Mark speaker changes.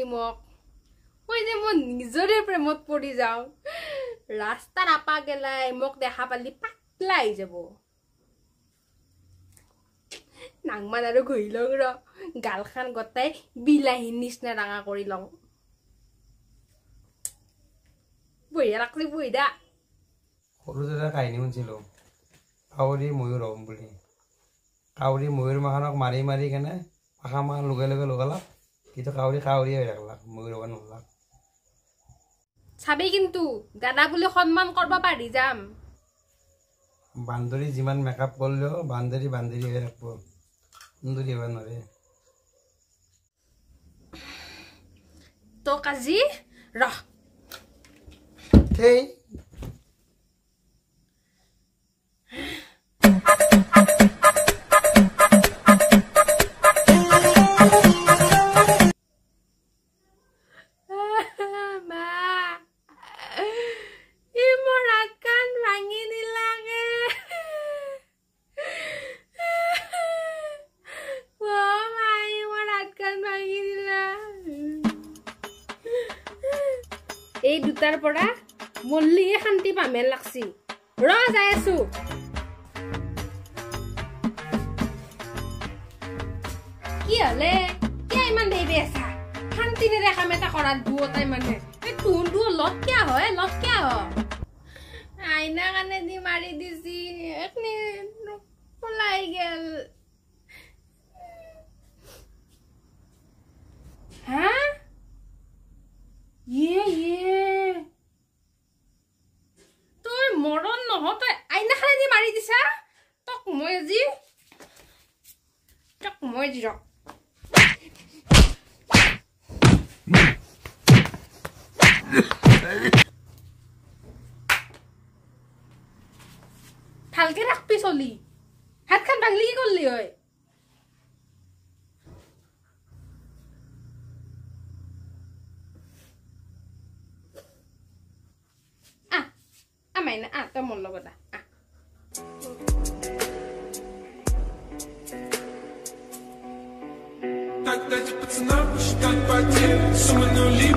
Speaker 1: লাগছি মোক মই যে মই নিজৰে প্ৰেমত পৰি যাওঁ ৰাস্তাৰ আপা গেলাই মোক দেখা পালি পাতলা হৈ যাব নাংমান আৰু ঘূৰি লওঁ ৰ গালখান গটাই বিলাহীৰ নিচিনা ডাঙা কৰি লওঁ বঢ়িয়া লাগলি বঢ়িয়া
Speaker 2: সৰু এটা কাহিনী শুনিছিলো কাউৰী ময়ূৰ হ'ম বুলি কাউৰী ময়ূৰ মাখনক মাৰি মাৰি কেনে পাখা মাখন লগাই লগাই লগালাক কিন্তু কাউৰী হৈ থাকলাক ময়ূৰ হ'ব নহলাক
Speaker 1: চাবি কিন্তু দাদা বুলি সন্মান কৰিব পাৰি যাম
Speaker 2: বান্দৰী যিমান মেকআপ কৰিলেও বান্দৰী হৈ থাকিব সুন্দৰী হ'ব নোৱাৰে
Speaker 1: তো কাজি ৰহ
Speaker 2: সেই
Speaker 1: এই দুটাৰ পৰা মল্লিয়ে শান্তি পামেন লাগছি ৰ যাই আছো কি হলে কিয় ইমান দেৰি আছা শান্তি নেৰে কাম এটা কৰাত দুটাই মানে তোন লত কিয় হয় আইনা কানে দি মাৰি দিছি এখনি পলাই গেল হা তোৰ মৰণ নহয় তই আইনা খানে দি মাৰি দিছা তক মই আজি ৰ ভালকে ৰাখবি চলি হাত খান ভাঙলি কি করলি হয় Amain na ata mo logo da. Так дайте пацанам посчитать потери. Сумма нули,